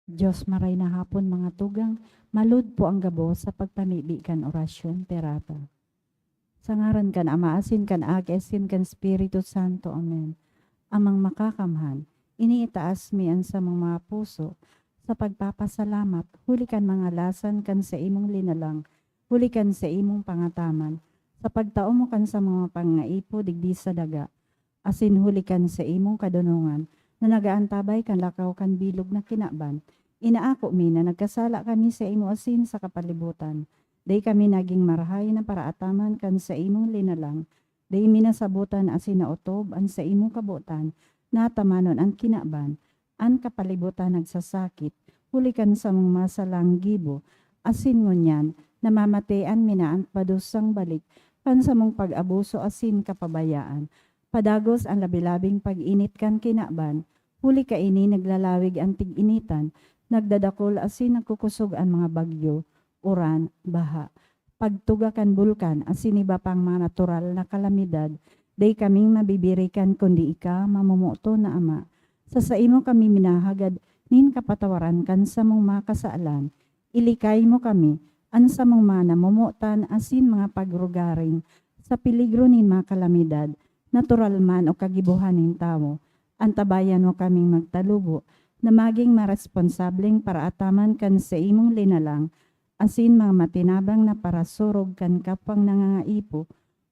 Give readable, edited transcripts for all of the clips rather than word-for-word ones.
Diyos maray na hapon mga tugang, malud po ang gabo sa pagpamibi kan orasyon perata. Sa ngaran kan Ama, asin kan Ag, asin kan Espiritu Santo. Amen. Amang makakamhan, iniitaas mian sa mga puso, sa pagpapasalamat, huli kan mga lasan kan sa imong linalang, huli kan sa imong pangataman, sa pagtao mo kan sa mga pangaipo digdi sa daga, asin huli kan sa imong kadunungan, na nagaantabay kan lakaw kan bilog na kinaban. Inaako mi na nagkasala kami sa imo asin sa kapalibutan. Day kami naging marahay na paraataman kan sa imong linalang. Day minasabutan asin na utob an sa imong kabutan, na tamanon ang kinaban, an kapalibutan nagsasakit, huli kan sa mga masalang gibo, asin ngunyan, namamatean minaan padusang balik, kan sa mong pag-abuso asin kapabayaan. Padagos ang labilabing pag-init kan kinaban, huli ka ini naglalawig ang tig-initan, nagdadakol asin nagkukusog ang mga bagyo, uran, baha. Pagtuga kan bulkan asin iba pang mga natural na kalamidad, day kaming mabibirikan kundi ika mamumuto na Ama. Sa imo kami minahagad, nin kapatawaran kan sa mong mga kasaalan, ilikay mo kami, an sa mong mga namumutan asin mga pagrugaring, sa peligro nin mga kalamidad, natural man o kagibuhaning tao, antabayan mo kaming magtalubo, na maging maresponsableng paraataman kan sa imong linalang, asin mga matinabang na parasurog kan kapang nangangaipo,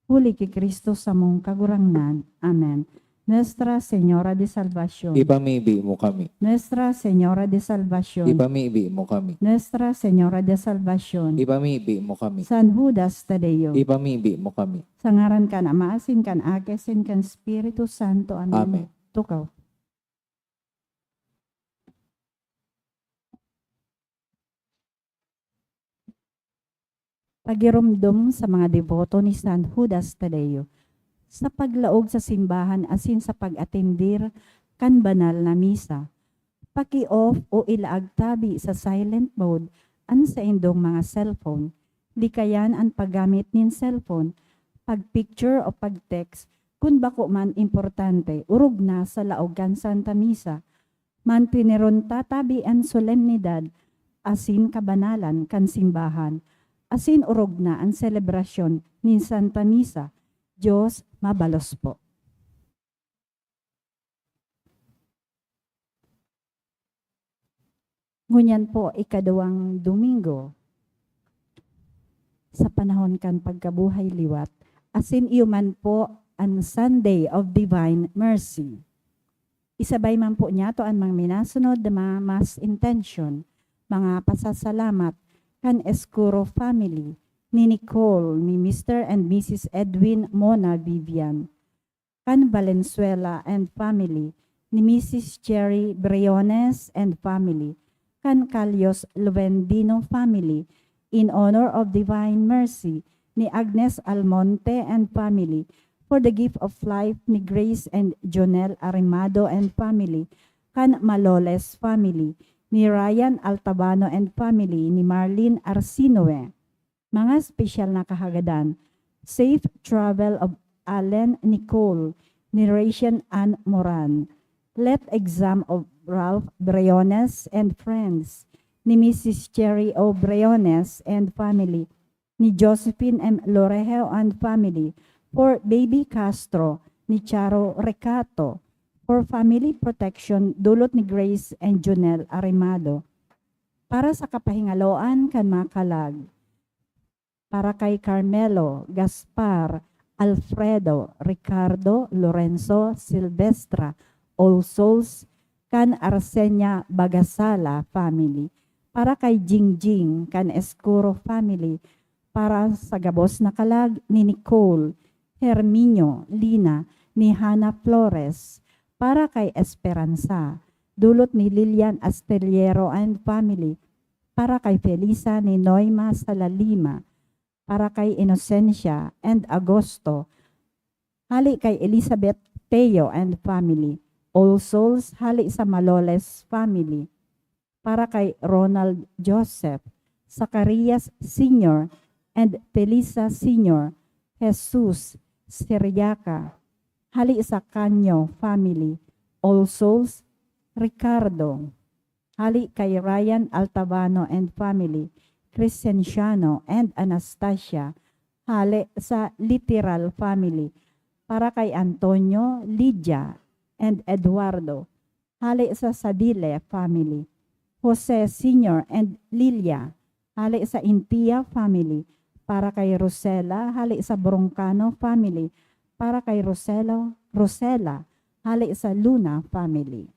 huli ki Kristo sa mong kagurangnan. Amen. Nuestra Señora de Salvación. Ipamibi mo kami. Nuestra Señora de Salvación. Ipamibi mo kami. Nuestra Señora de Salvación. Ipamibi mo kami. San Judas Tadeo. Ipamibi mo kami. Sa ngaran kan Ama, asin kan Ag, asin kan Espiritu Santo. Amen. Amen. Tukaw. Pagirumdum sa mga deboto ni San Judas Tadeo sa paglaog sa simbahan asin sa pag-atendir kan banal na misa. Paki-off o ilaag tabi sa silent mode an sa indong mga cellphone. Likayan ang paggamit nin cellphone, pag-picture o pag-text, kun bako man importante, urog na sa laog kan Santa Misa. Mantineron tatabi ang solemnidad, asin kabanalan kan simbahan, asin urog na ang selebrasyon ni Santa Misa. Diyos mabalos po. Ngunyan po ikadawang Domingo sa panahon kan pagkabuhay liwat, asin iuman po ang Sunday of Divine Mercy. Isabay man po niya to ang mga minasunod na mga mass intention, mga pasasalamat kan Escuro family, ni Nicole, ni Mr. and Mrs. Edwin Mona Vivian, kan Valenzuela and family, ni Mrs. Cherry Briones and family, kan Calios Luvendino family, in honor of Divine Mercy, ni Agnes Almonte and family, for the gift of life ni Grace and Jonel Arimado and family, kan Maloles family, ni Ryan Altabano and family, ni Marlene Arsinoe. Mga espesyal na kahagadan, safe travel of Allen Nicole, ni Rachel Ann Moran, let exam of Ralph Briones and friends, ni Mrs. Cherry O. Briones and family, ni Josephine M. Lorejo and family, for baby Castro, ni Charo Recato, for family protection dulot ni Grace and Jonel Arimado, para sa kapahingaloan kan mga kalag, para kay Carmelo, Gaspar, Alfredo, Ricardo, Lorenzo, Silvestra, All Souls, kan Arsenia Bagasala family, para kay Jingjing, kan Escuro family, para sa gabos na kalag ni Nicole, Herminio, Lina, ni Hana Flores, para kay Esperanza, dulot ni Lilian Asteliero and family, para kay Felisa ni Noima Salalima, para kay Inocencia and Agosto, hali kay Elizabeth Teo and family, All Souls, hali sa Maloles family, para kay Ronald Joseph, Zacarias Sr. and Felisa Sr., Jesus Siriaca, hali sa Canyo family, All Souls, Ricardo, hali kay Ryan Altabano and family, Crescenciano and Anastasia, hali sa Literal family, para kay Antonio, Lydia, and Eduardo, hali sa Sadile family, Jose Sr. and Lilia, hali sa Intia family, para kay Rosela, hali sa Broncano family, para kay Rosela, hali sa Luna family.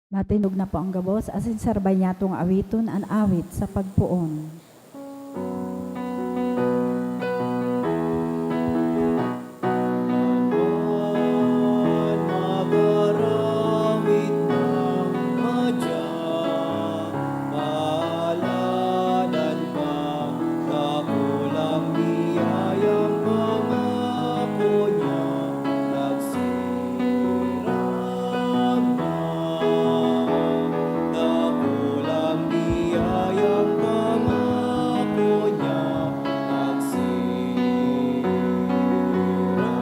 Matinog na po ang gabos, asin sarbay niya itong awiton, an awit sa pagpuon. Magaramit ng madya, maalanan kang nakulang biyayang pangako niya, nagsirap na. Nakulang biyayang pangako niya, nagsirap na.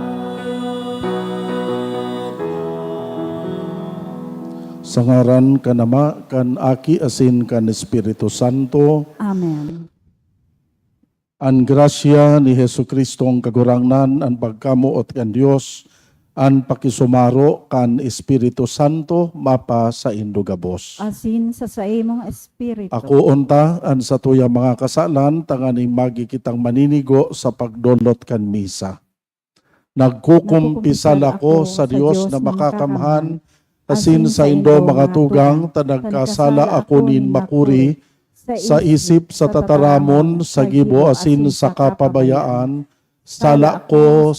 Sa ngaran kan Ama, kan Aki, asin kan Espiritu Santo, Amen. an grasya ni Jesucristo ang kagurangnan, an pagkamuot kan Dios, an pakisumaro kan Espiritu Santo, mapa sa indugabos. Asin sa imong espiritu. Ako unta, an sa tuya mga kasalan, tanganing magi kitang maninigo sa pagdolot kan misa. Nagkukumpisal ako sa Dios na makakamhan, asin sa indo mga tugang, tanagkasala ako nin makuri, sa isip, sa tataramon, sa gibo, asin sa kapabayaan, sala ko,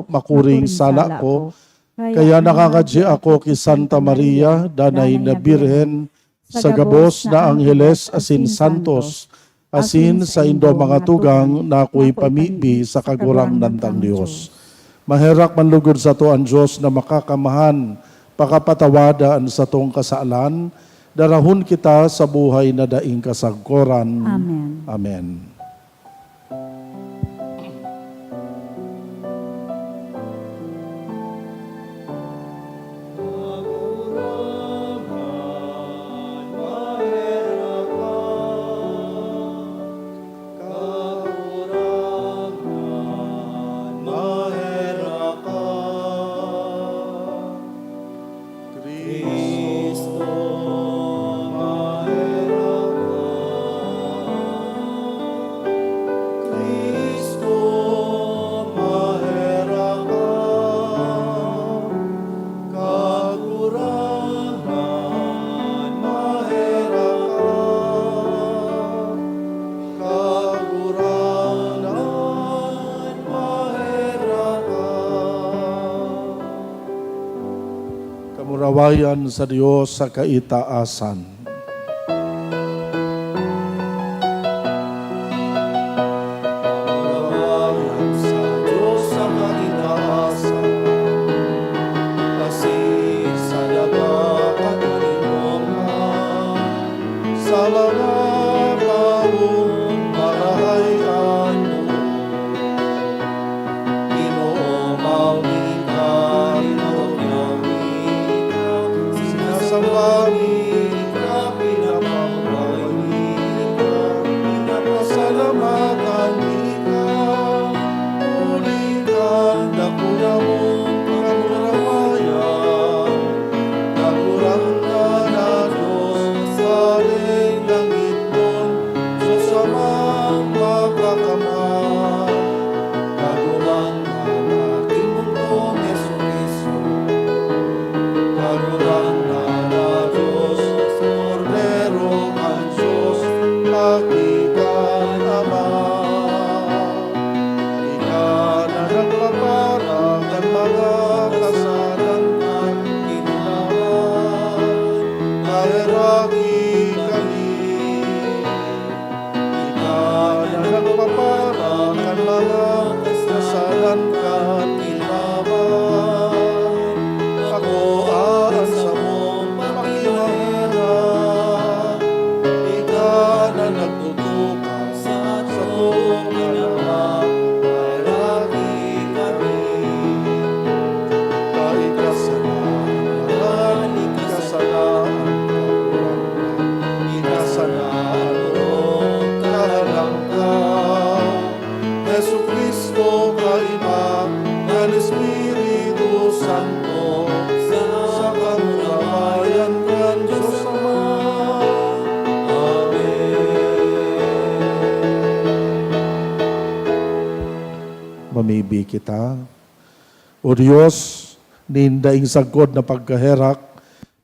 makuring sala ko, kaya nakakadya ako kay Santa Maria, danay na Birhen, sa gabos na Angheles, asin santos, asin sa indo mga tugang, na ako'y pamibi sa kagurang nantang Diyos. Maherak manlugod sa to ang Diyos na makakamahan, pakapatawadaan sa tong kasalan, darahon kita sa buhay na daing kasagkoran. Amen. Amen. Kakurangan, mahirap ka. Kakurangan, mahirap ka. Kristo, mahirap ka. Kristo, mahirap ka. Kakurangan, mahirap ka. Kakurangan, mahirap ka. Kamurawayan sa Diyos sa kaitaasan. Kawayan sa Diyos sa kaitaasan, kasi sa dagat at inuman, sa mga taong marahayan mo. Ginoo, mauni ka, Ginoo, mauni ka, sinasambangin ka, pinapamurahin ka, pinapasalamatan ka, ulitan, dakula mo, kamurawayan, dakulang ka na Diyos, saling langit nun, Diyos amang makakamahal, kagulang na aking mundong Jesucristo, kagulang na Diyos, Cordero ang Diyos, pagitan Ama. Ika na nagpaparang ang mga kasalan at ginawan, kahiraki kami. Ika na nagpaparang ang mga kasalan at ginawan, ako aasa mo pakihirap. Ika na nagtutukan sa buong alam, kahiraki kami. Kahit kasalanan, ikasanaan mo, kahalangkaw. Jesucristo, kaiba, ng Espiritu Santo, sa kamurawayan kan Diyos Ama. Amen. Mamibi kita. O Diyos, nindaing sagkod na pagkaherak,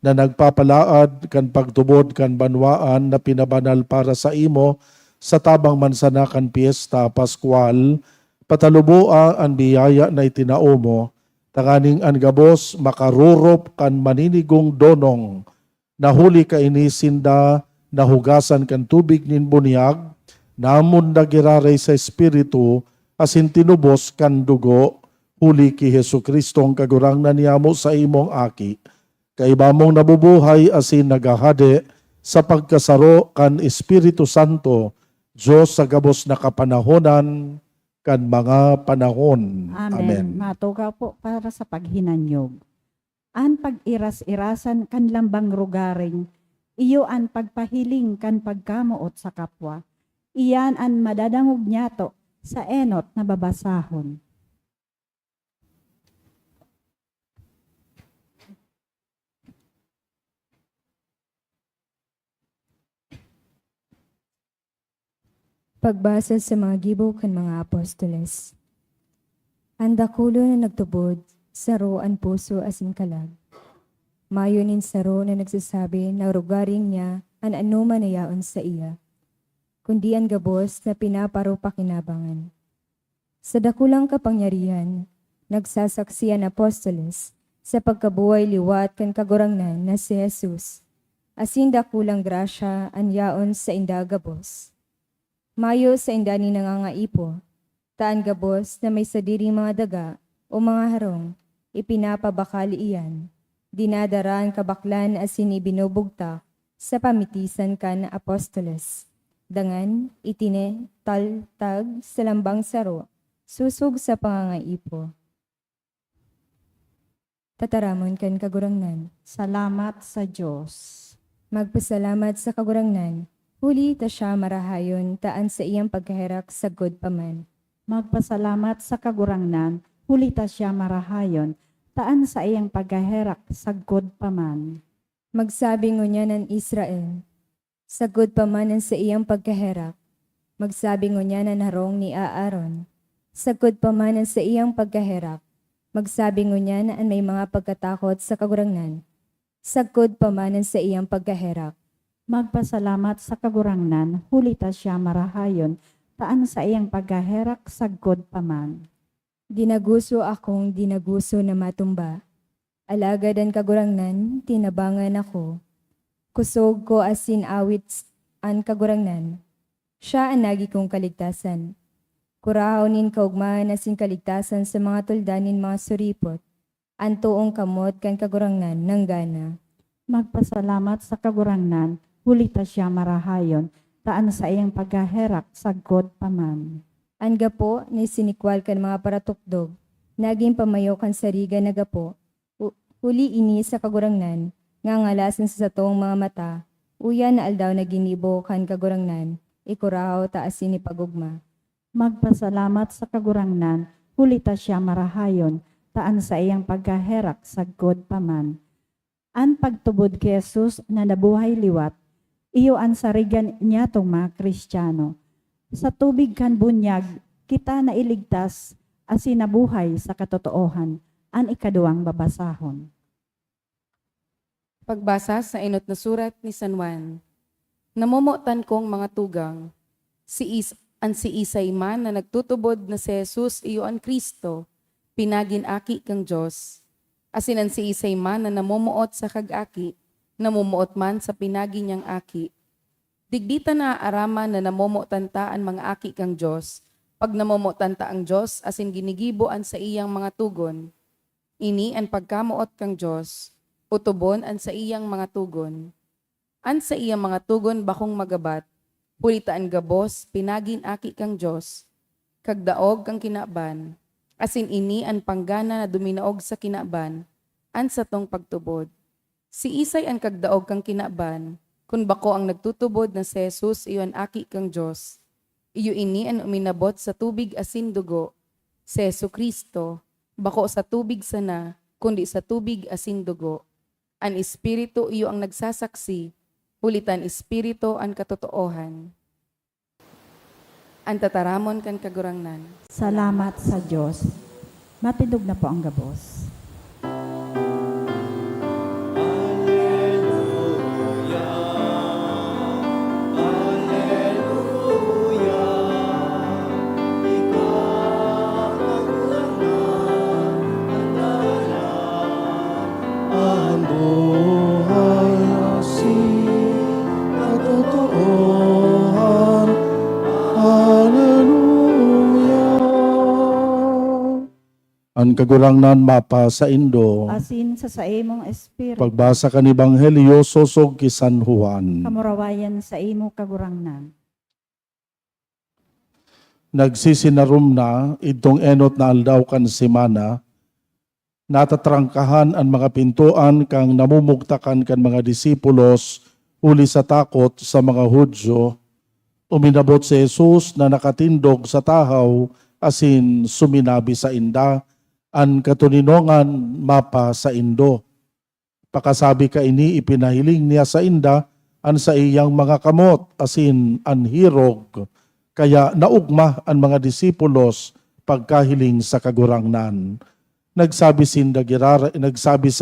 na nagpapalaad kan pagtubod kan banwaan na pinabanal para sa imo sa tabang mansana kan piyesta Pascual, patalubua ang biyaya na itinao mo, tanganing ang gabos makarurop kan maninigong donong, nahuli ka inisinda, nahugasan kan tubig nin bunyag, namon nagiraray sa Espiritu, asin tinubos kan dugo, huli ki Hesu Kristong kagurang naniyamo sa imong aki, kaiba mong nabubuhay asin nagahade sa pagkasaro kan Espiritu Santo, Diyos sa gabos na kapanahonan, kan mga panahon. Amen. Matugaw po para sa paghinanyog. An pag-iras-irasan kan lambang rugaring, iyo an pagpahiling kan pagkamuot sa kapwa. Iyan an madadangog niyato sa enot na babasahon. Pagbasa sa mga gibo kan mga apostoles. Ang dakulo na nagtubod, saro ang puso asin kalag. Mayonin saro na nagsasabi na rugaring niya an ano manayaon sa iya, kundi ang gabos na pinaparo pakinabangan. Sa dakulang kapangyarihan, nagsasaksi ang apostoles sa pagkabuhay liwat kan kagurangnan na si Jesus, asin dakulang grasya ang yaon sa inda gabos. Mayo sa indani nangangaipo, taan gabos na may sadiring mga daga o mga harong, ipinapabakali iyan, dinadaraan kabaklan asin ibinubugtak sa pamitisan kan apostoles. Dangan, itine, taltag sa lambang saro, susug sa pangangaipo. Tataramon kan kagurangnan. Salamat sa Diyos. Magpasalamat sa kagurangnan. Huli ta siya marahayon taan sa iyang pagkahirak sa good paman. Magpasalamat sa kagurangnan, hulita siya marahayon, taan sa iyang pagkaherak sa good paman. Magsabi ngunya ng Israel, sa good pamanan sa iyang pagkaherak. Magsabi ngunya ng harong ni Aaron, sa good pamanan sa iyang pagkaherak. Magsabi ngunya na may mga pagkatakot sa kagurangnan, sa good pamanan sa iyang pagkaherak. Magpasalamat sa kagurangnan, hulita siya marahayon, taan sa iyang pagkaherak sa good paman. Dinaguso akong dinaguso na matumba. Alagad ang kagurangnan, tinabangan ako. Kusog ko asin awit ang kagurangnan. Siya ang nagi kong kaligtasan. Kurahawnin kaugmahan asin kaligtasan sa mga tuldanin mga suripot. Ang tuong kamot kan kagurangnan ng gana. Magpasalamat sa kagurangnan, hulita siya marahayon, taan sa iyang pagkaherak sa good paman. Ang gapo ni sinikwal kan mga paratukdog, naging pamayo kan sariga na gapo, huli ini sa kagurangnan, nga ngalasan sa satong mga mata, uya na aldaw na ginibo kan kagurangnan, ikurahaw taasin ni pagugma. Magpasalamat sa kagurangnan, hulita siya marahayon, taan sa iyang pagkaherak sa good paman. An pagtubod kay Jesus na nabuhay liwat, iyo ang sarigan niya tong mga Kristiyano. Sa tubig kan bunyag, kita na iligtas asin nabuhay sa katotoohan, an ikaduwang babasahon. Pagbasa sa inot na surat ni San Juan. Namumutan kong mga tugang, si Isay man na nagtutubod na si Jesus iyo ang Kristo, pinagin-aki kang Diyos. Asin ang si Isay man na namumuot sa kag-aki, namumuot man sa pinagi niyang aki. Digdita na araman na namumutanta ang mga aki kang Diyos, pag namumutanta ang Diyos asin ginigiboan sa iyang mga tugon. Ini ang pagkamuot kang Diyos, utubon an sa iyang mga tugon. An sa iyang mga tugon bakong magabat, pulitaan gabos, pinagin aki kang Diyos, kagdaog kang kinaban, asin ini ang panggana na duminaog sa kinaban, an sa tong pagtubod. Si Isay ang kagdaog kang kinaban, kun bako ang nagtutubod na si Jesus iyon aki kang Diyos. Iyo ini ang uminabot sa tubig asin dugo, si Jesu Kristo, bako sa tubig sana, kundi sa tubig asin dugo. Ang Espiritu iyo ang nagsasaksi, ulitan Espiritu ang katotoohan. Ang tataramon kan kagurangnan. Salamat sa Diyos. Matindog na po ang gabos. Alleluia, Ang kagurangnan mapa sa Indo. asin sa imong espiritu, Pagbasa kan Ebanghelyo sosog ki San Juan. kamurawayan sa imo kagurangnan. Nagsisinarum na itong enot na aldaw kan semana, natatrangkahan ang mga pintuan kang namumugtakan kan mga disipulos uli sa takot sa mga Hudyo. Uminabot si Jesus na nakatindog sa tahaw asin suminabi sa inda, an katuninongan mapa sa Indo. Pakasabi ka ini ipinahiling niya sa inda an sa iyang mga kamot asin an hirog. Kaya naugma ang mga disipulos pagkahiling sa kagurangnan. Nagsabi sa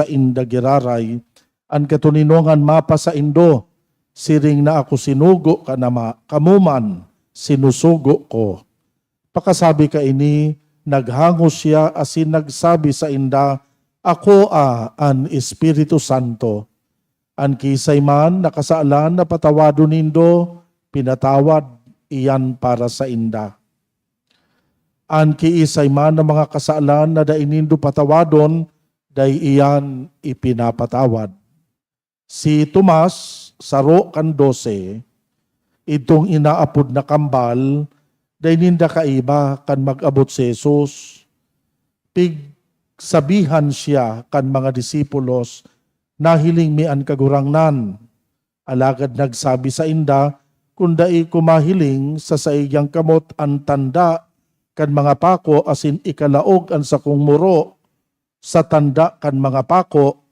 inda giraray, an katuninongan mapa sa Indo, siring na ako sinugo ka nama, kamuman sinusugo ko. Pakasabi ka ini, naghangos siya asin nagsabi sa inda, ako an Espiritu Santo. An kisay man nakasaalan na patawado nindo, pinatawad iyan para sa inda. An kiisay man na mga kasaalan na dainindo patawadon, day iyan ipinapatawad. Si Tomas, saro kan 12, itong inaapod na kambal, daininda kaiba kan mag-abot si Jesus. Pigsabihan siya kan mga disipulos, nahiling mi an kagurangnan. Alagad nagsabi sa inda, kundai kumahiling sa saiyang kamot ang tanda kan mga pako asin ikalaog ang sakong muro sa tanda kan mga pako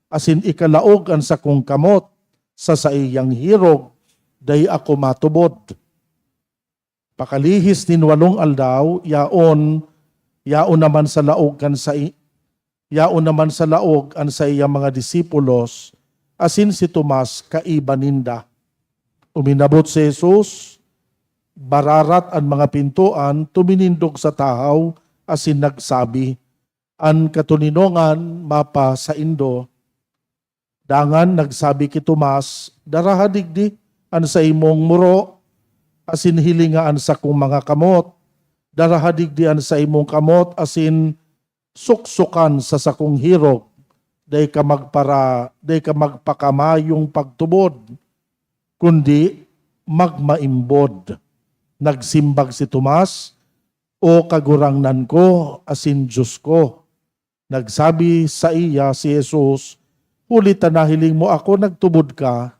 asin ikalaog ang sakong kamot sa saiyang hirog day ako matubod. Pakalihis nin 8 aldaw yaon naman sa laog kan yaon naman sa laog ang sa iyang mga disipulos asin si Tomas kaiba ninda. Uminabot si Jesus, bararat ang mga pintuan, tuminindog sa tahaw, asin nagsabi, an katuninongan mapa sa Indo. Dangan nagsabi ki Tomas, darahadigdi an sa imong muro, asin hilingaan sa kong mga kamot, darahadigdi an sa imong kamot, asin suksukan sa sakong hirog, day ka magpakamayong pagtubod, kundi magmaimbod. Nagsimbag si Tomas, o kagurangnan ko, asin Diyos ko. Nagsabi sa iya si Jesus, huli tanahiling mo ako nagtubod ka,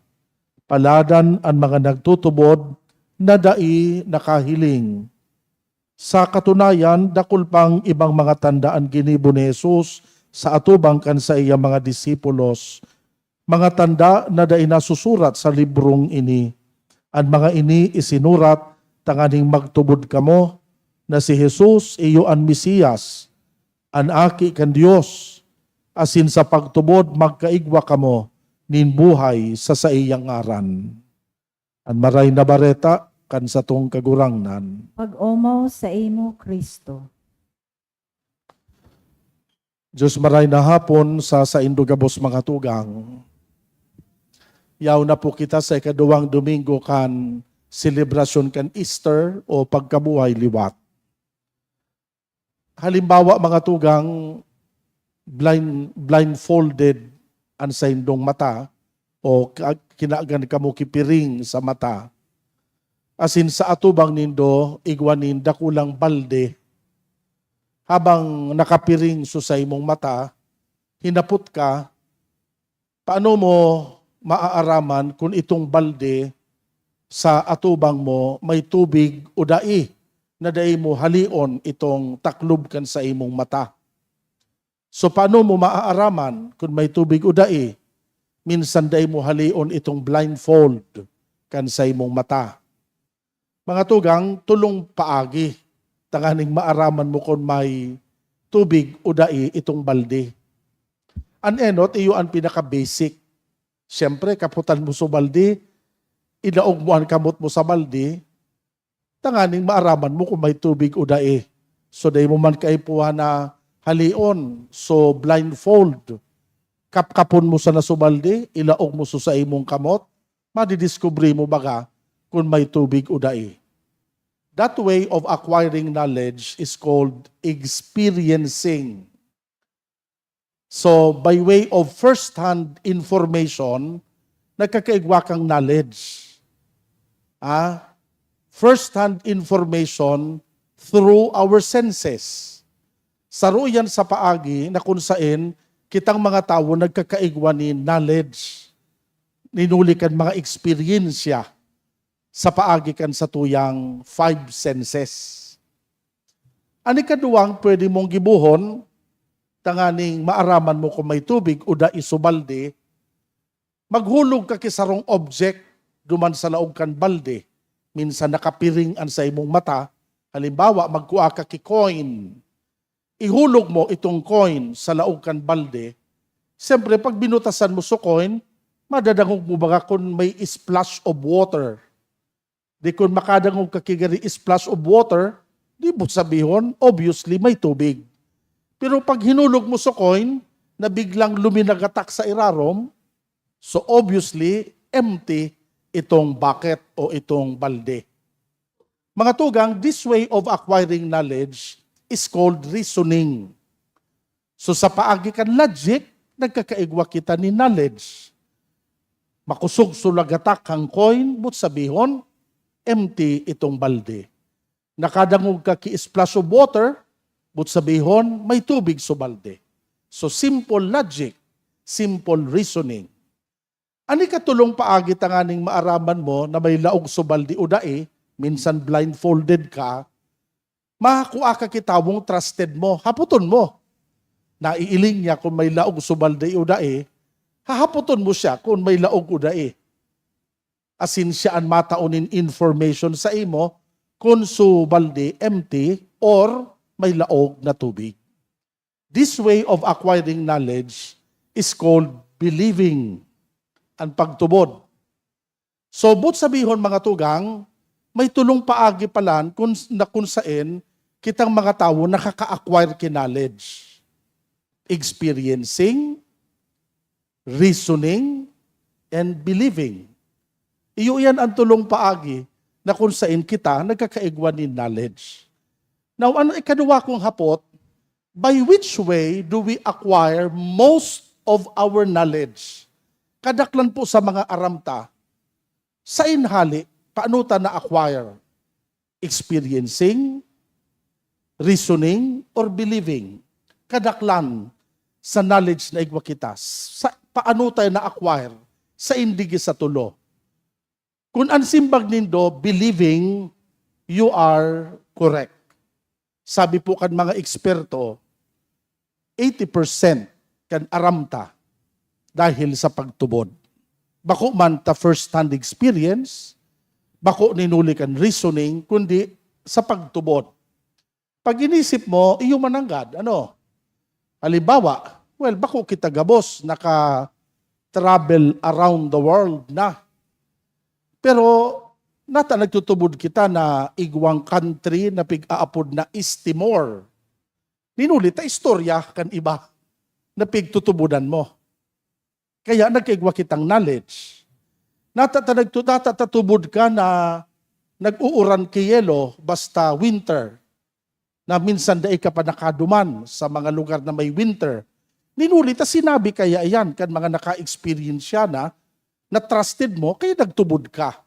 paladan ang mga nagtutubod na dai nakahiling. Sa katunayan, dakul pang ibang mga tandaan ginibo ni Jesus sa atubang kan sa iya mga disipulos, mga tanda na dai nasusurat sa librong ini. Ang mga ini isinurat tanganing magtubod kamo na si Jesus iyo ang Mesiyas, an aki kan Dios, asin sa pagtubod magkaigwa kamo nin buhay sa saiyang ngaran. Ang maray na bareta kan sa tong kagurangnan. Pag-omaw sa imo Kristo. Diyos maray na hapon sa Indo gabos mga tugang. Yaw na po kita sa ikaduwang Domingo kan selebrasyon kan Easter o pagkabuhay liwat. Halimbawa mga tugang, blindfolded ang sa indong mata o kinagan kamo kipiring sa mata. Asin sa atubang nindo, igwanin dakulang balde. Habang nakapiring sa imong mata, hinapot ka, paano mo maaaraman kung itong balde sa atubang mo may tubig o dai na dai mo halion itong taklob kan sa imong mata. So paano mo maaaraman kung may tubig o dai? Minsan dai mo halion itong blindfold kan sa imong mata. Mga tugang, tulong paagi. Tanganing maaraman mo kung may tubig o dai itong balde. An enot, iyo ang pinaka-basic. Siyempre, kaputan mo sa balde, ilaog mo ang kamot mo sa balde, tanganing maaraman mo kung may tubig o dae. So, dahi mo man kaipuha na halion. So, blindfold. Kapkapon mo sa nasubalde, ilaog mo sa imong kamot, madidiscovery mo baga kung may tubig o dae. That way of acquiring knowledge is called experiencing. So, by way of first-hand information, nagkakaigwa kang knowledge. First-hand information through our senses. Saro yan sa paagi na kung saan kitang mga tao nagkakaigwa ni knowledge. Ninulikan mga eksperyensya sa paagi kan sa tuyang 5 senses. Ani kaduwang pwede mong gibuhon, tanganing maaraman mo kung may tubig o da isubalde, maghulog ka kisarong object duman sa laog kan balde. Minsan nakapiring an sa imong mata, halimbawa magkuha ka ki coin. Ihulog mo itong coin sa laog kan balde. Siyempre pag binutasan mo sa coin, madadangog mo baga kung may splash of water. Di kung makadangog ka kigari splash of water, di mo sabihon, obviously may tubig. Pero pag hinulog mo sa coin, na biglang luminagatak sa irarom, so obviously empty itong bucket o itong balde. Mga tugang, this way of acquiring knowledge is called reasoning. So sa paagi kan logic, nagkakaigwa kita ni knowledge. Makusog sulagatak ang coin, but sabihon, empty itong balde. Nakadangog ka ki splash of water, but sabihon, may tubig sa balde. So simple logic, simple reasoning. Ani katulong paagi tanganing maaraman mo na may laog sa balde o dae, minsan blindfolded ka, makakuha ka kitawong trusted mo, haputon mo. Naiiling niya kung may laog sa balde o dae, hahaputon mo siya kung may laog o dae. Asin siya ang mataunin information sa imo kung su balde empty or may laog na tubig. This way of acquiring knowledge is called believing, ang pagtubod. So, but sabihon mga tugang, may tulong paagi palan kung saan kitang mga tao nakaka-acquire ki knowledge. Experiencing, reasoning, and believing. Iyo yan ang tulong paagi na kung saan kita nagkakaigwa ni knowledge. Now, ano ikaduwa kong hapot? By which way do we acquire most of our knowledge? Kadaklan po sa mga aramta, sa inhali, paano ta na-acquire? Experiencing, reasoning, or believing? Kadaklan sa knowledge na igwa kita. Paano tayo na-acquire? Sa indigi sa tulo. Kung ansimbag nindo, believing, you are correct. Sabi po kan mga eksperto, 80% kan aramta dahil sa pagtubod. Bako man ta first-hand experience, bako ninuli kan reasoning, kundi sa pagtubod. Pag inisip mo, iyo mananggad, halimbawa, bako kita gabos, naka-travel around the world na. Pero, nata nagtutubod kita na igwang country na pig-aapod na East Timor. Ninulit ta istorya kan iba na pigtutubudan mo. Kaya nagkaigwa kitang knowledge. Natatatubod ka na nag-uuran kay yelo basta winter. Na minsan daig ka pa nakaduman sa mga lugar na may winter. Ninulit ta sinabi kaya yan kan mga naka-experience siya na trusted mo, kaya nagtubod ka.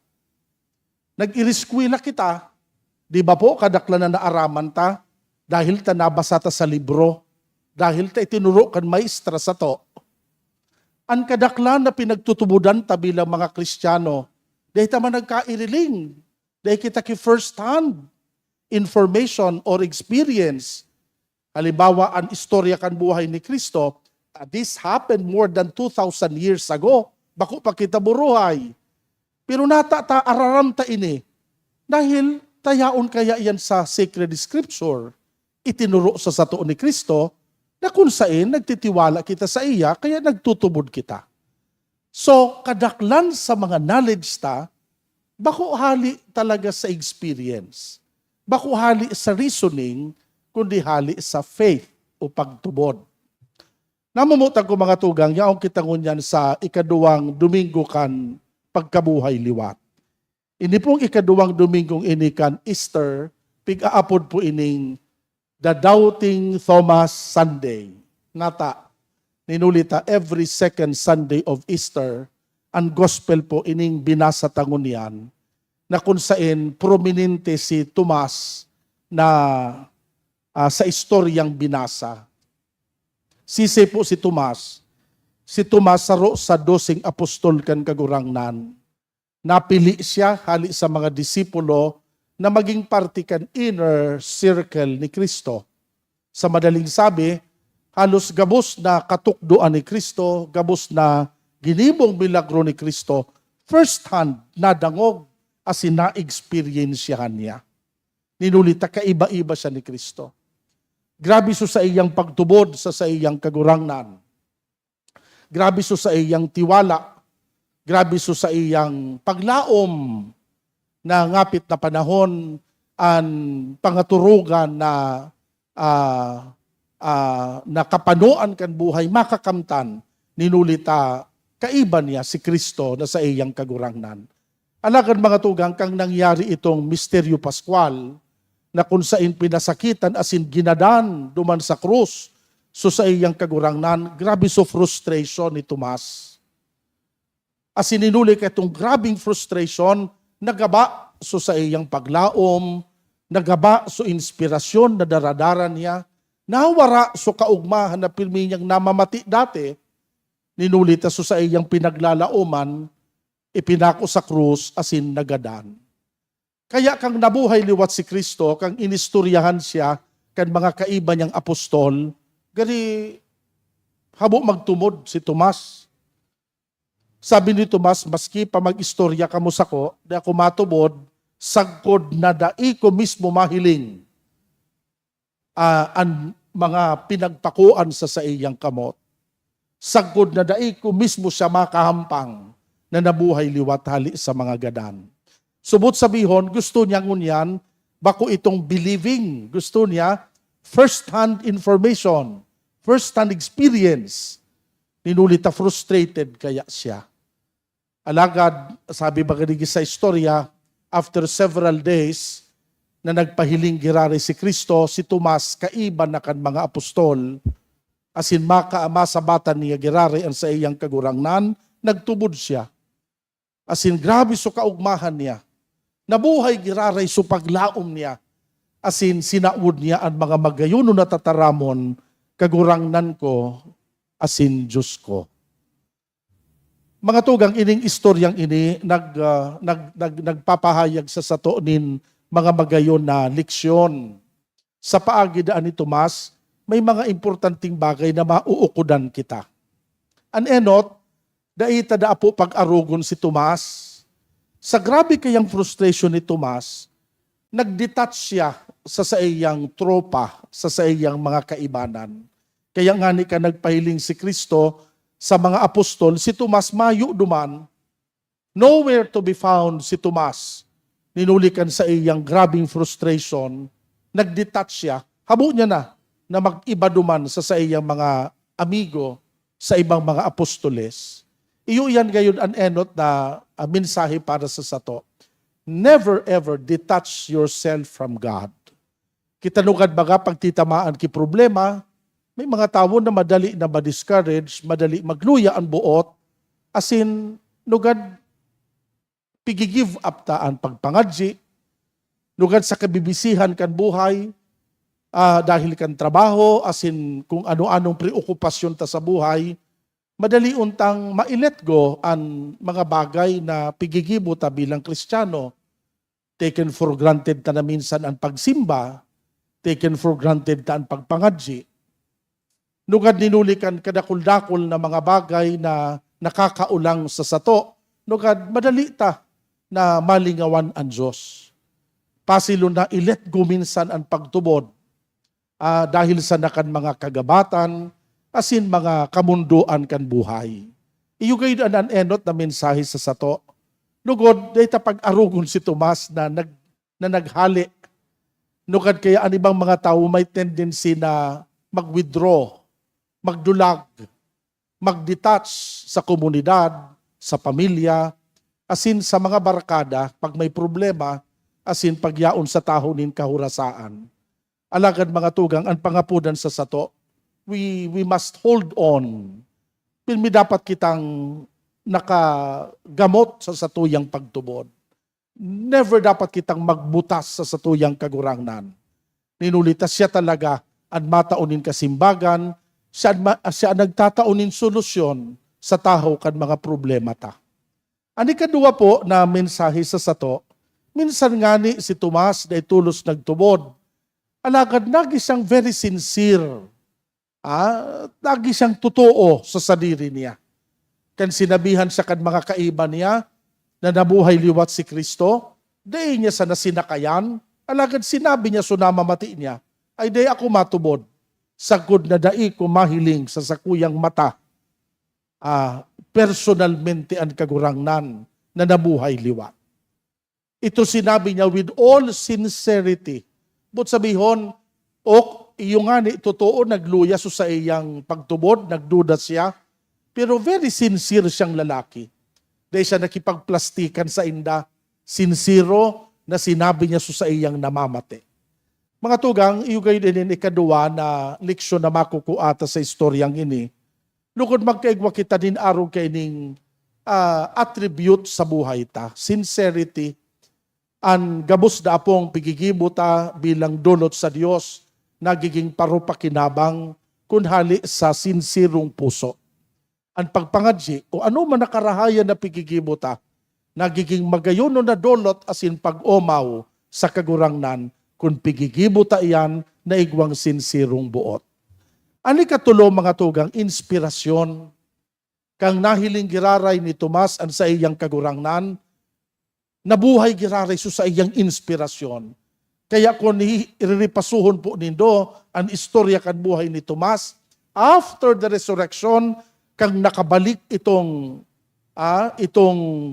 Nag-iriskwila kita, di ba po, kadaklan na naaraman ta, dahil ta nabasa ta sa libro, dahil ta itinuro kan maestra sa to. Ang kadaklan na pinagtutubudan ta bilang mga Kristiyano, dahil ta man nagkairiling, dahil kita ki first-hand information or experience. Halimbawa, ang istorya kan buhay ni Kristo, this happened more than 2,000 years ago. Bako pa kita buruhay. Pero araram ta ini. Dahil tayaon kaya yan sa sacred scripture. Itinuro sa sato ni Kristo na kung saan nagtitiwala kita sa iya, kaya nagtutubod kita. So, kadaklan sa mga knowledge ta, bako hali talaga sa experience. Bako hali sa reasoning, kundi hali sa faith o pagtubod. Namumutang ko mga tugang, yaong kita ngunyan sa ikaduwang Domingo kan pagkabuhay liwat. Ini pong ikaduwang Domingong inikan Easter, pig-aapod po ining the Doubting Thomas Sunday. Nata, ninulita every second Sunday of Easter, ang gospel po ining binasa tangon yan, na kung saan prominente si Tomas na sa istoryang binasa. Sisi po si Tomas. Si Tomas saro sa 12 apostol kan kagurangnan. Napili siya hali sa mga disipulo na maging parte kan inner circle ni Kristo. Sa madaling sabi, halos gabos na katukduan ni Kristo, gabos na ginibong milagro ni Kristo, first hand nadangog as na-experiensyahan niya. Ninulita, kaiba-iba siya ni Kristo. Grabe so sa iyang pagtubod sa iyang kagurangnan. Grabe so sa iyang tiwala. Grabe so sa iyang paglaom na ngapit na panahon ang pangaturugan na nakapanuan kan buhay, makakamtan, ninulita, kaiba niya si Kristo na sa iyang kagurangnan. Alagad mga tugang, kang nangyari itong misteryo Pascual, na kung saan pinasakitan asin ginadan duman sa krus, so sa iyang kagurangnan, grabe so frustration ni Tomas. Asin ninuli ka itong grabing frustration, nagaba so sa iyang paglaom, nagaba so inspirasyon na daradaran niya, nawara so kaugmahan na pilmi niyang namamati dati, ninulita so sa iyang pinaglalauman, ipinako sa krus asin nagadan. Kaya kang nabuhay liwat si Kristo, kang inistoryahan siya, kan mga kaiba niyang apostol, gani habo magtumod si Tomas. Sabi ni Tomas, maski pa mag-istorya ka mo sako, na ako matubod, sagkod na dai ko mismo mahiling ang mga pinagpakuan sa iyang kamot. Sagkod na dai ko mismo siya makahampang na nabuhay liwat hali sa mga gadan. Subot sabihon, gusto niya ngunyan, bako itong believing. Gusto niya first-hand information, first-hand experience. Ninulita frustrated kaya siya. Alagad, sabi ba ganigi sa istorya, after several days na nagpahiling girari si Kristo, si Tomas, kaiba na kan mga apostol, asin masabatan niya girari ang sa iyang kagurangnan, nagtubod siya. Asin grabe so kaugmahan niya. Nabuhay giraray so paglaom niya. Asin sinaud niya ang mga magayuno na tataramon, kagurangnan ko, asin Diyos ko. Mga tugang ining istoryang ini nagpapahayag sa satonin mga magayon na leksyon. Sa paagidaan ni Tomas, may mga importanteng bagay na mauukudan kita. An enot, daita da po pag-arugon si Tomas. Sa grabe kayang frustration ni Tomas, nag-detach siya sa iyang tropa, sa iyang mga kaibanan. Kaya nga ni ka nagpahiling si Kristo sa mga apostol, si Tomas mayo duman, nowhere to be found si Tomas. Ninulikan sa iyang grabing frustration, nag-detach siya, habo niya na mag-iba duman sa iyang mga amigo, sa ibang mga apostoles. Iyo yan gayon an enot na mensahe para sa sato. Never ever detach yourself from God. Kitanugad baga pag titamaan ki problema, may mga tao na madali na ma-discourage, madali magluya ang buot, asin nugad pigi-give up ta ang pagpangadji, nugad sa kabibisihan kan buhay, dahil kan trabaho, asin kung ano-anong preokupasyon ta sa buhay, madali untang ma-let go ang mga bagay na pigigibo ta bilang Kristiyano. Taken for granted ta na minsan ang pagsimba, taken for granted ta ang pagpangadji. Nugad ninulikan kadakul-dakul na mga bagay na nakakaulang sa sato, nugad madali ta na malingawan ang Diyos. Pasilo na i-let go minsan ang pagtubod dahil sa nakan mga kagabatan, asin mga kamunduan kan buhay. Iyo kayo an enot na mensahe sa sato. Nugod, dahil pag-arugon si Tomas na naghali. Nugad kaya ang ibang mga tao may tendency na mag-withdraw, magdulag, mag-detach sa komunidad, sa pamilya, Asin sa mga barkada, pag may problema, asin pagyaon sa tahonin kahurasaan. Alagad mga tugang, ang pangapudan sa sato, we must hold on. Pilmi dapat kitang nakagamot sa satuyang pagtubod. Never dapat kitang magbutas sa satuyang kagurangnan. Ninulitas siya talaga ang mataunin kasimbagan, siya nagtataunin solusyon sa tahaw kan mga problema ta. Ani kadua po na mensahe sa sato, minsan nga ni si Tomas na itulos nagtubod. Alagad nagi siyang very sincere. Nagi siyang totoo sa sadiri niya. Kan sinabihan siya kan mga kaiba niya na nabuhay liwat si Kristo, day niya sa nasinakayan, alagad sinabi niya sunamamati niya, ay day ako matubod. Sagod na dai ko mahiling sa sakuyang mata, personalmente ang kagurangnan na nabuhay liwat. Ito sinabi niya with all sincerity. But sabihon, iyo nga ni, totoo, nagluya so sa iyang pagtubod, nagduda siya, pero very sincere siyang lalaki. Dahil siya nakipagplastikan sa inda, sincero na sinabi niya so sa iyang namamate. Mga tugang, iyugay din ikaduwa na leksyon na makukuata sa istoryang ini. Lukod magkaigwa kita din araw kay ning attribute sa buhay ta. Sincerity, ang gabos da apong pigigibo ta bilang dulot sa Dios, nagiging parupakinabang kunhali sa sinsirong puso. Ang pagpangadji, o ano man nakarahayan na pigigibo ta, nagiging magayon na dulot asin pag-omaw sa kagurangnan kung pigigibo ta iyan na igwang sinsirong buot. Ani katulo mga tugang, inspirasyon. Kang nahiling giraray ni Tomas ang sa iyang kagurangnan, nabuhay giraray so sa iyang inspirasyon. Kaya kung iripasuhon po nindo ang istorya kan buhay ni Tomas, after the resurrection, kang nakabalik itong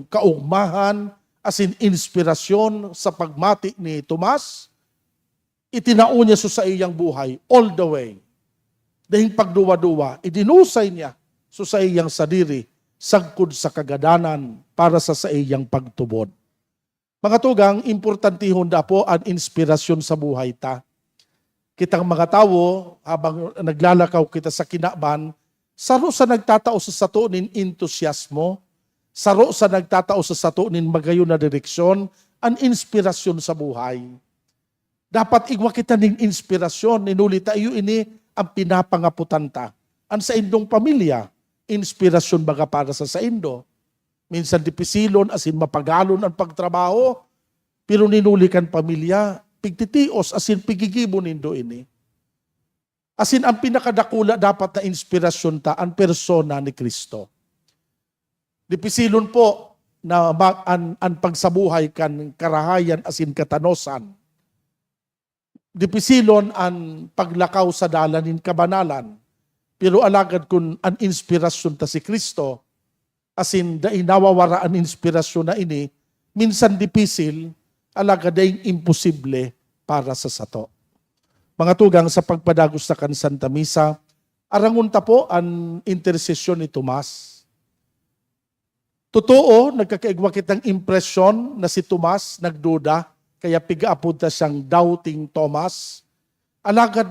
kaugmahan asin inspirasyon sa pagmati ni Tomas, itinao niya so sa iyang buhay all the way. Dahil pagduwa-duwa, idinusay niya so sa iyang sadiri, sagkod sa kagadanan para sa iyang pagtubod. Mga tugang, importantihon da po ang inspirasyon sa buhay ta. Kitang mga tao, habang naglalakaw kita sa kinaban, saro sa nagtatao sa sato nin entusiasmo, saro sa nagtatao sa sato nin magayon na direksyon, ang inspirasyon sa buhay. Dapat igwa kita ning inspirasyon, ninulit tayo ini ang pinapangaputan ta. Ang sa indong pamilya, inspirasyon baga para sa indo. Minsan dipisilon asin mapagalon ang pagtrabaho, pero ninulikan pamilya, pigtitios asin pigigibo nindo ini. Asin ang pinakadakula dapat na inspirasyon ta, ang persona ni Kristo. Dipisilon po na ang pagsabuhay kan karahayan asin katanosan. Dipisilon ang paglakaw sa dalanin kabanalan. Pero alagad kung ang inspirasyon ta si Kristo, asin da inawawara ang inspirasyon na ini, minsan dipisil, alagad ay imposible para sa sato. Mga tugang, sa pagpadagos sa kan Santa Misa, arangunta po ang intersesyon ni Tomas. Totoo, nagkakaigwa kitang impresyon na si Tomas nagduda, kaya piga-apunta siyang doubting Thomas. Alagad,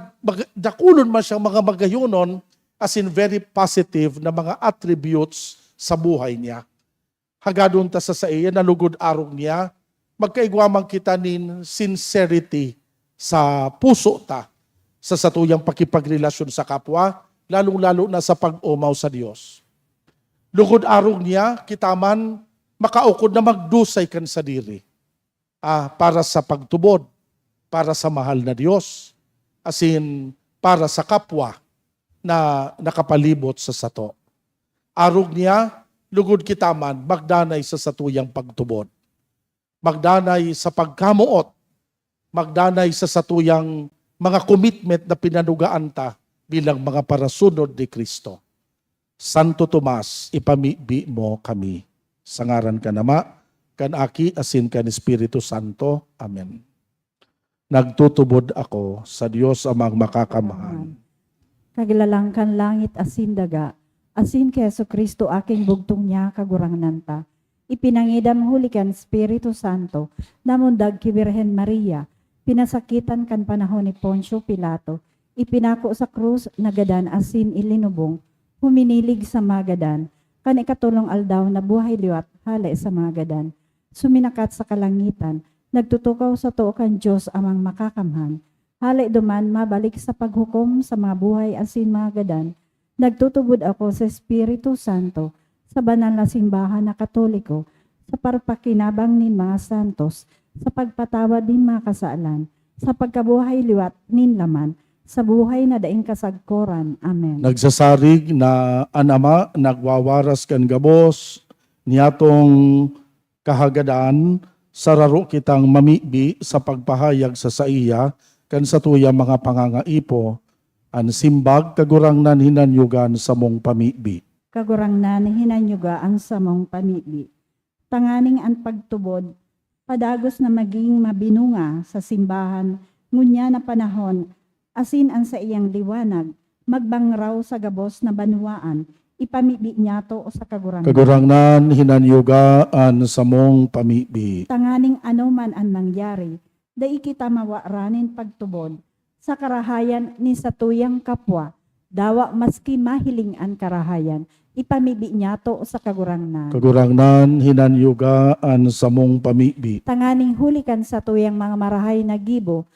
dakulon man siyang mga magayunon, as in very positive na mga attributes sa buhay niya. Hagadon ta sa iya, nalugod arong niya, magkaigwamang kita nin sincerity sa puso ta, sa satuyang pakipagrelasyon sa kapwa, lalong-lalo na sa pag-umaw sa Diyos. Lugod arong niya, kita man makaukod na magdusay kan sa diri. Para sa pagtubod, para sa mahal na Diyos, asin para sa kapwa na nakapalibot sa sato. Arog niya, lugod kita man, magdanay sa satuyang pagtubod. Magdanay sa pagkamuot, magdanay sa satuyang mga commitment na pinanugaan ta bilang mga parasunod ni Kristo. Santo Tomas, ipamibi mo kami. Sa ngaran ka nama, kan aki asin kan Espiritu Santo. Amen. Nagtutubod ako sa Diyos amang makakamahan. Kagilalangkan langit asin daga, asin kay Jesu Kristo aking bugtong niya kagurangnan ta. ipinangidam huli kan Espiritu Santo, namundag ki Birhen Maria, pinasakitan kan panahon ni Poncio Pilato, ipinako sa krus, nagadan asin ilinubong, huminilig sa magadan, kan ikatulong aldaw na buhay liwat, hale sa magadan, suminakat sa kalangitan, nagtutukaw sa tuo kan Diyos amang makakamhan, hale duman mabalik sa paghukom sa mga buhay asin magadan, nagtutubod ako sa Espiritu Santo, sa banal na simbahan na Katoliko, sa parpakinabang nin mga santos, sa pagpatawad din mga kasaalan, sa pagkabuhay liwat nin laman, sa buhay na daing kasagkoran. Amen. Nagsasarig na anama, nagwawaras kan gabos, niyatong kahagadan, sararo kitang mamibi sa pagpahayag sa saiya, kan sa tuya mga pangangaipo, an simbag kagurangnan hinanyugan sa mong pamibi. Kagurangnan hinanyuga ang samong pamibi. Tanganing ang pagtubod, padagos na maging mabinunga sa simbahan, ngunya na panahon, asin ang sa iyang liwanag, magbangraw sa gabos na banwaan, ipamibi niya to sa kagurangnan. Kagurangnan hinanyugaan sa mong pamibi. Tanganing ano man ang nangyari, dai kita mawaranin pagtubod, sa karahayan ni sa tuyang kapwa, dawa maski mahiling ang karahayan, ipamibi niya to sa kagurangnan. Kagurangnan hinanyugaan sa mong pamibi. Tanganing hulikan sa tuyang mga marahay na gibo,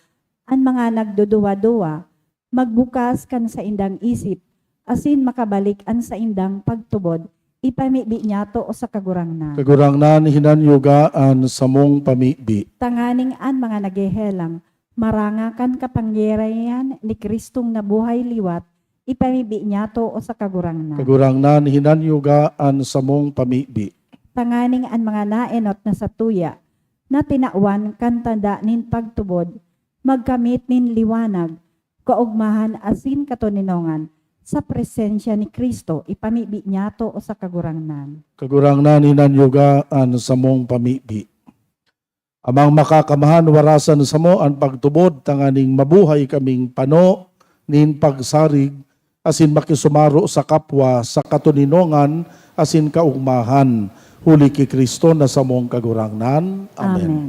ang mga nagduduwa-duwa, magbukas kan sa indang isip, asin makabalik an sa indang pagtubod, ipamibi niya to sa kagurangnan. Kagurangnan hinanyugaan sa mong pamibi. Tanganing an mga nagehelang, marangakan kapangyarihan ni Kristong nabuhay liwat, ipamibi niya to sa kagurangnan. Kagurangnan hinanyugaan sa mong pamibi. Tanganing an mga naenot na sa tuya, na tinawan kan tanda nin pagtubod, magkamit nin liwanag, kaugmahan asin katuninongan, sa presensya ni Kristo, ipamibi niya to sa kagurangnan. Kagurangnan hinanyugaan sa mong pamibi. Amang makakamahan warasan sa mo ang pagtubod, tanganing mabuhay kaming pano, nin pagsarig, asin makisumaro sa kapwa, sa katuninongan, asin kaugmahan, huli ki Kristo na sa mong kagurangnan. Amen. Amen.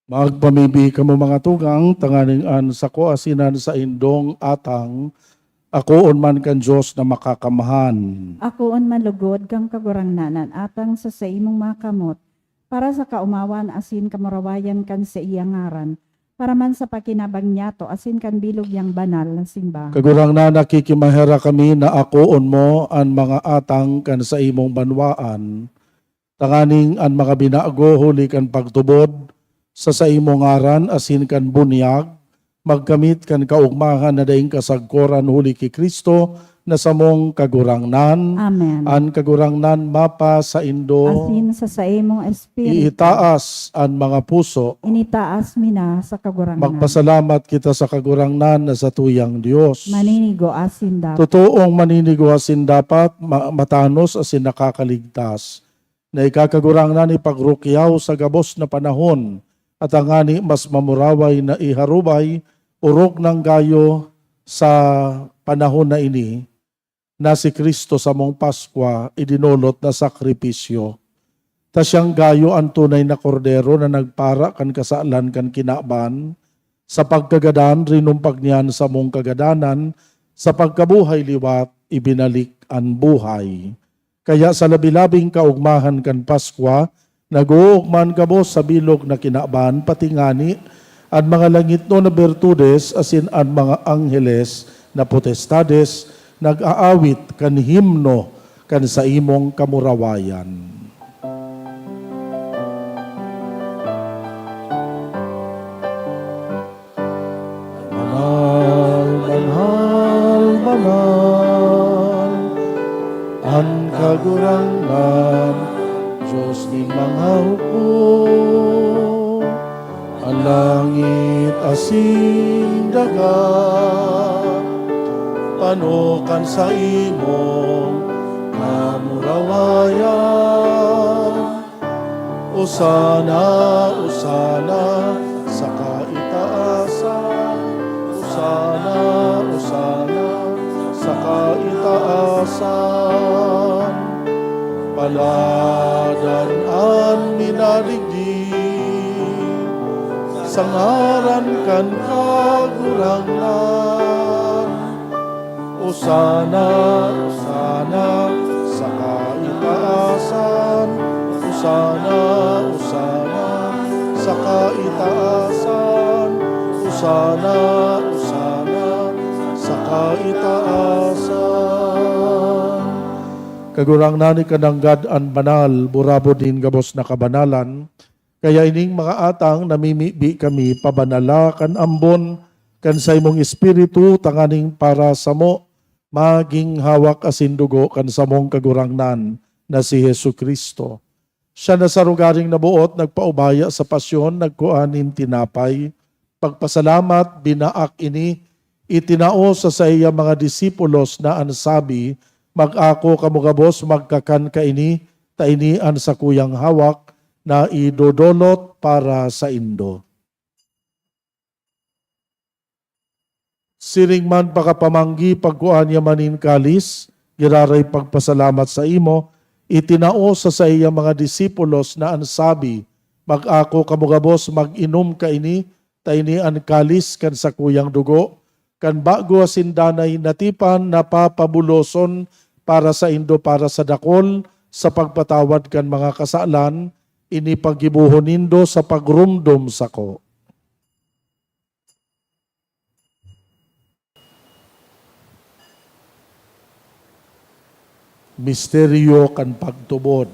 Magpamibi kamo mga tugang, tanganing an sa ko asinan sa indong atang, akoon man kan Diyos na makakamahan. Akoon malugod kang kagurangnanan atang sa imong mga kamot, para sa kaumawan asin kamarawayan kan sa iyang ngaran, para man sa pakinabang niya to asin kan bilog yang banal na simbahan. Kagurang na nakikimahera kami na akoon mo ang mga atang kan sa imong banwaan, tanganing an mga binago huli kan pagtubod, sa imong ngaran asin kan bunyag, magkamit kan kaugmahan na daing kasagkoran huli ki Kristo na sa mong kagurangnan. Amen. An kagurangnan mapa sa indo, Asin sa imong espiritu, iitaas an mga puso. initaas mina sa kagurangnan. Magpasalamat kita sa kagurangnan na sa tuyang Diyos. Maninigo asin dapat. Totoong maninigo asin dapat, matanos asin nakakaligtas. Na ikakagurangnan ipagrukyaw sa gabos na panahon, at ang ani mas mamuraway na iharubay, urok ng gayo sa panahon na ini, na si Kristo sa mong Paskwa idinulot na sakripisyo. Ta siyang gayo ang tunay na kordero na nagpara kan kasaalan kan kinaban, sa pagkagadan rinumpag niyan sa mong kagadanan, sa pagkabuhay liwat ibinalik ang buhay. Kaya sa labilabing kaugmahan kan Paskwa, Naguugman gabos sa bilog na kinaaban, pati ngani, at mga langit no na bertudes, asin ang mga angheles na potestades, nag-aawit kan himno kan sa imong kamurawayan. Manal, manal, manal, ang kagurangan, Diyos ni mga hukom, ang langit asin dagat, panukan sa imong kamurawayan. Usana, usana, sa kaitaasan. Usana, usana, sa kaitaasan. Paladan an minaligdig, sa ngaran kan kagurangan. Usana, usana, sa kaitaasan. Usana, usana, sa kaitaasan. Usana, usana, sa kaitaasan. Kagurang nani kananggad an banal, burabo din gabos na kabanalan. Kaya ining mga atang namimibi kami pabanala kan ambon, kan sa imong espiritu tanganing para sa mo, maging hawak asin dugo kan sa mong kagurangnan na si Hesu Kristo. Siya na sa rugaring nabuot, nagpaubaya sa pasyon, nagkuanin tinapay, pagpasalamat, binaak ini, itinao sa iya mga disipulos na ansabi, mag-ako kamugabos, magkakan ka ini, tainian sa kuyang hawak, na idodolot para sa indo. Siring man pakapamanggi pagkuan niya manin kalis, giraray pagpasalamat sa imo, itinao sa iya mga disipulos na ansabi, mag-ako kamugabos, mag-inom ka ini, tainian kalis kan sa kuyang dugo, kan bago asindanay natipan napapabuloson para sa indo para sa dakol, sa pagpatawad kan mga kasalan, ini paggibuhon nindo sa pagrumdom sako. Misteryo kan pagtubod.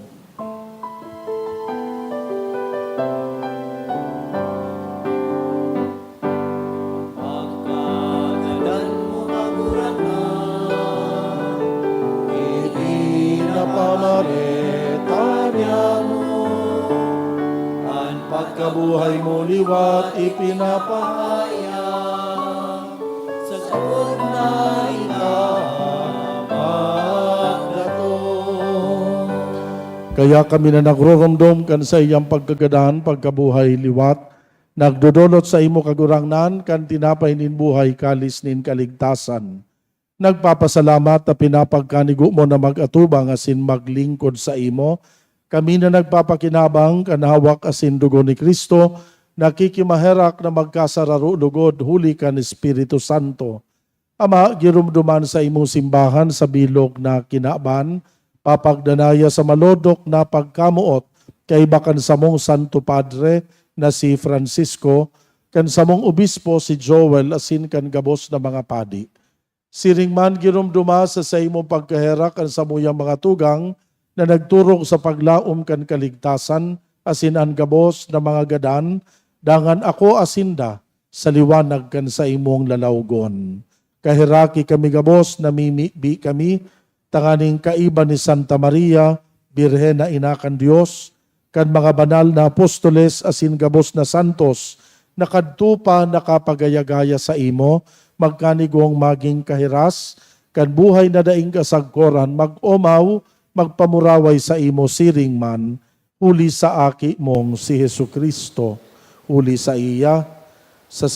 Pagkagalan mo kagurangan, ipinapamaretanya mo, ang pagkabuhay mo liwat ipinapahayag, sa sabon na Kaya kami na nagroromdom kan sa iyang pagkagadahan, pagkabuhay liwat, nagdodolot sa imo kagurangnan, kan tinapay nin buhay kalis nin kaligtasan. Nagpapasalamat na pinapagkanigo mo na mag-atubang asin maglingkod sa imo. Kami na nagpapakinabang kan hawak asin dugo ni Kristo, nakikimaherak na magkasararo lugod huli kan Espiritu Santo. Ama, girumduman sa imong simbahan sa bilog na kinaban, papagdanaya sa malodok na pagkamuot kay bakan sa mong Santo Padre na si Francisco, kan sa mong obispo si Joel asin kan gabos na mga padi. Siring man girumduma sa imong pagkaherak kan sa muyang mga tugang na nagturong sa paglaom kan kaligtasan asin ang gabos na mga gadan, dangan ako asinda sa liwanag kan sa imong lalawgon. Kahiraki kami gabos, namimibi kami, tanganing kaiba ni Santa Maria, Birhen na inakan Diyos, kan mga banal na apostoles asin gabos na santos, nakadtupa nakapagayagaya sa imo, magkanigong maging kahiras, kan buhay na daing kasagkoran, mag-omaw, magpamuraway sa imo siring man, huli sa aki mong si Hesu Kristo, huli sa iya, sa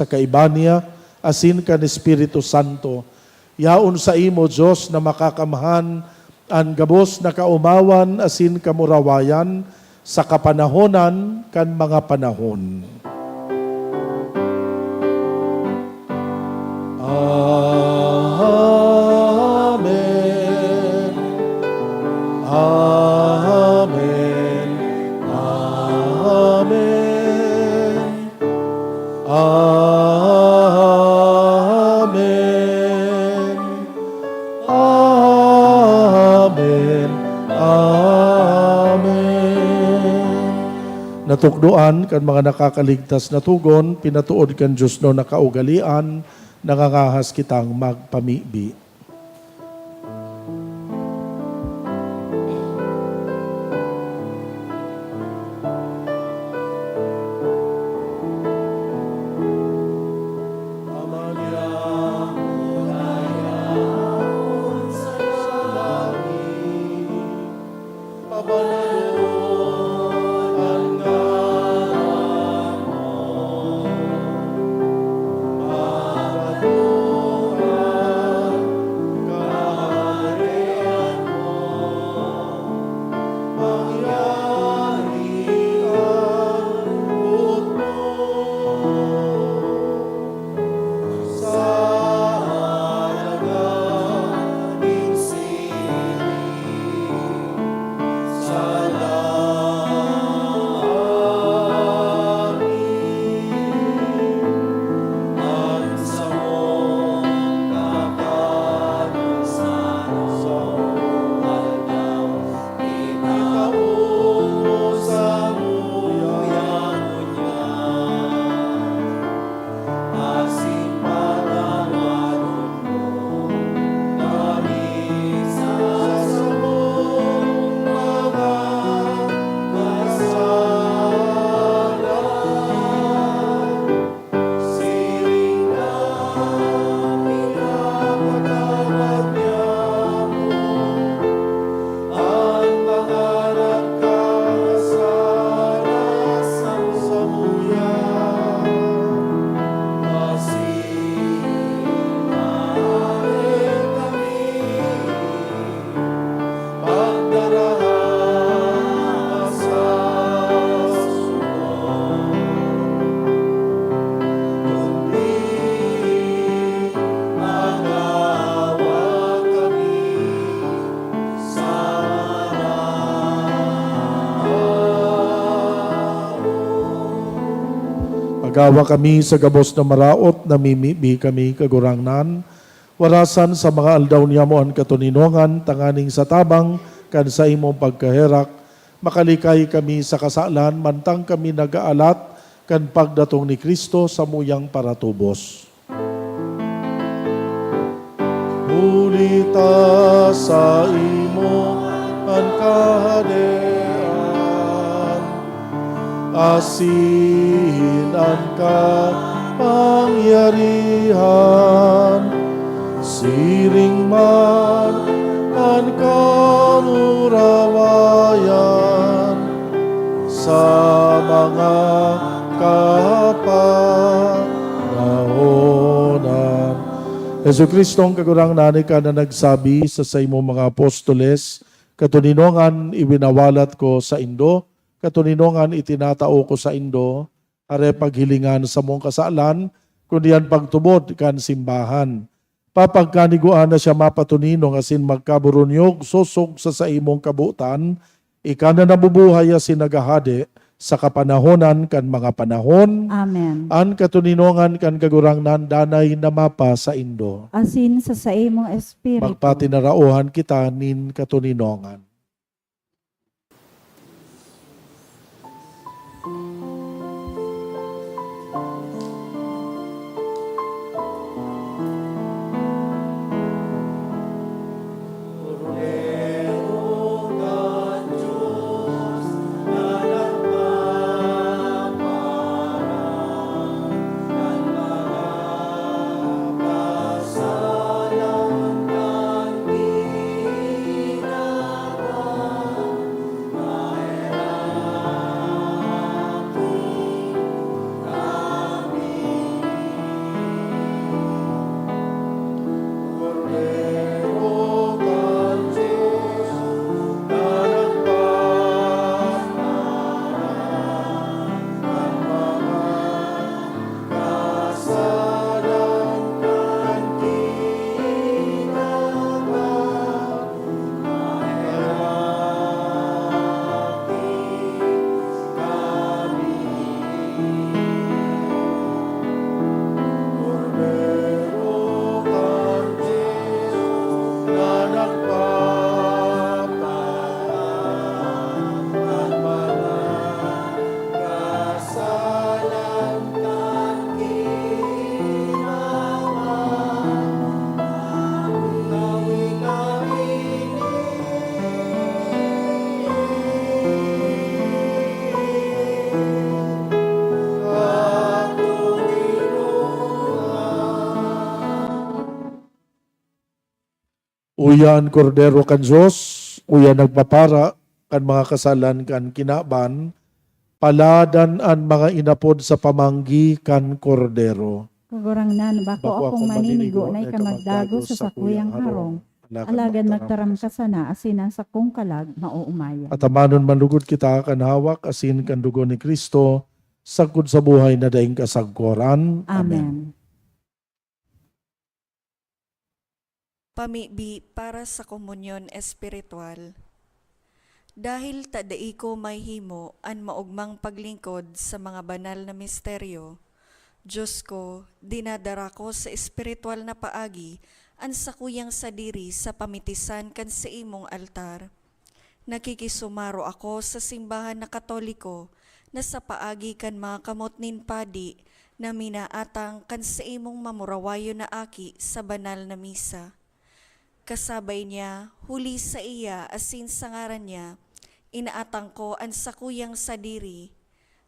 kaiba niya, asin kan Espiritu Santo, yaon sa imo Diyos na makakamahan ang gabos na kaumawan asin kamurawayan sa kapanahonan kan mga panahon. Amen. Amen. Amen. Amen. Natukdoan kan mga nakakaligtas na tugon, pinatuod kan Diyos no nakaugalian, nangangahas kitang magpamibi. Agawa kami sa gabos na maraot, namimibi kami kagurangnan, warasan sa mga aldaw niya mo ang katuninongan, tanganing sa tabang, kan sa imong pagkaherak, makalikay kami sa kasalan, mantang kami nagaalat, kan pagdatong ni Kristo sa muyang paratubos. Hulita sa imo ang kahadean, asinan ka pangyarihan, siring man ang kamurawayan sa mga kapanahonan. Yesu Kristong kagurang nanay ka na nagsabi sa imo mga apostoles, katuninongan iwinawalat ko sa Indo, katuninongan itinatao ko sa Indo, are paghilingan sa mong kasalan, kundi yan pagtubod kan simbahan. Papagkaniguan na siya mapatuninong asin magkaburunyog, susog sa imong kabutan, ika na nabubuhay asin nagahade, sa kapanahonan kan mga panahon, Amen. an katuninongan kan kagurangnan danay na mapa sa Indo. Asin sa imong espiritu. Magpatinarauhan kita nin katuninongan. Uyan kordero kan Diyos, uyan nagpapara kan mga kasalan kan kinaban, paladan an mga inapod sa pamanggi kan kordero. Kagurang nan, bako akong maninigo na ikamagdago sa sakuyang harong. Alagan magtaram ka sana, asinan sa kong kalag, mauumaya. At amanon manlugod kita kan hawak asin kan dugo ni Kristo, sagkod sa buhay na daing kasagkoran. Amen. Pamibi para sa komunyon espiritual. Dahil tadai ko may himo an maugmang paglingkod sa mga banal na misteryo, Diyos ko, dinadara ko sa espiritual na paagi an sakuyang sadiri sa pamitisan kan sa imong altar. Nakikisumaro ako sa simbahan na Katoliko na sa paagi kan mga kamot nin padi na minaatang kan sa imong mamurawayo na aki sa banal na misa. Kasabay niya, huli sa iya asin sa ngaran niya, inaatang ko ang sakuyang sadiri.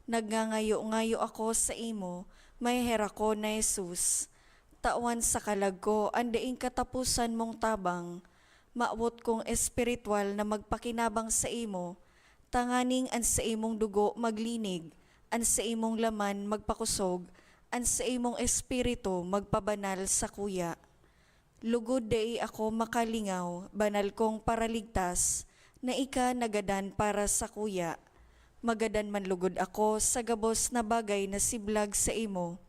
Nagngangayo-ngayo ako sa imo, may hera ko na Jesus. Tawan sa kalag ko, andaing katapusan mong tabang. Maawot kong espiritual na magpakinabang sa imo, tanganing an sa imong dugo maglinig, an sa imong laman magpakusog, an sa imong espiritu magpabanal sa kuya. Lugod dai ako makalingaw, banal kong paraligtas, na ika nagadan para sa kuya. Magadan man lugod ako sa gabos na bagay na siblag sa imo.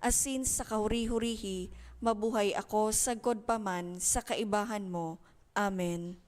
Asin sa kahuri-hurihi, mabuhay ako sagkod paman sa kaibahan mo. Amen.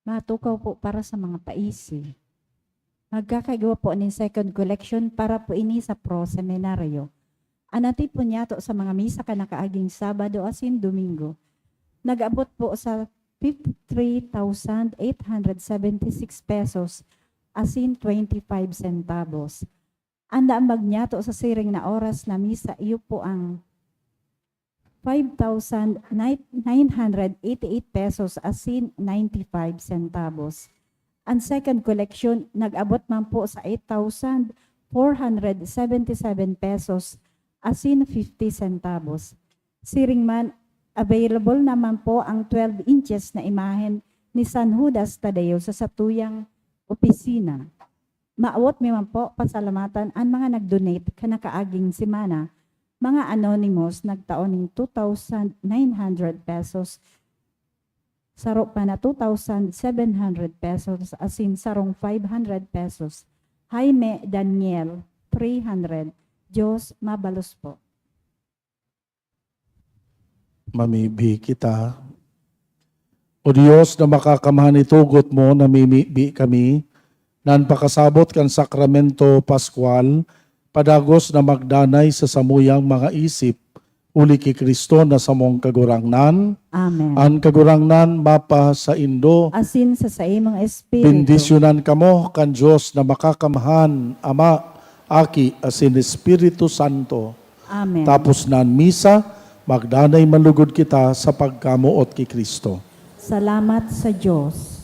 Matukaw po para sa mga paisi. Magkakagawa po ng second collection para po ini sa pro-seminaryo. Anati po niya to sa mga misa ka nakaaging Sabado asin Domingo. Nag-abot po sa 53,876 pesos asin 25 centavos. Anda ang niya to sa siring na oras na misa, iyo po ang 5,988 pesos asin 95 centavos. Ang second collection, nag-abot man po sa 8,477 pesos asin 50 centavos. Siring man, available naman po ang 12 inches na imahen ni San Judas Tadeo sa satuyang opisina. Maawot mi man po pasalamatan ang mga nag-donate kanakaaging simana. Mga anonymous nagtaon ng 2,900 pesos. Saro pa na 2,700 pesos, asin sarong 500 pesos. Jaime Daniel, 300. Diyos mabalos po. Mamibi kita. O Diyos na makakamhan itugot mo, namimibi kami, nan pakasabot kan sakramento Pascual, padagos na magdanay sa samuyang mga isip, uli ki Kristo na samong kagurangnan, Amen. an kagurangnan mapa sa Indo, Asin sa imong espiritu. bendisyonan kamo kan Diyos na makakamhan, Ama, Aki, asin Espiritu Santo. Amen. Tapos nan misa, magdanay malugod kita sa pagkamuot ki Kristo. Salamat sa Diyos.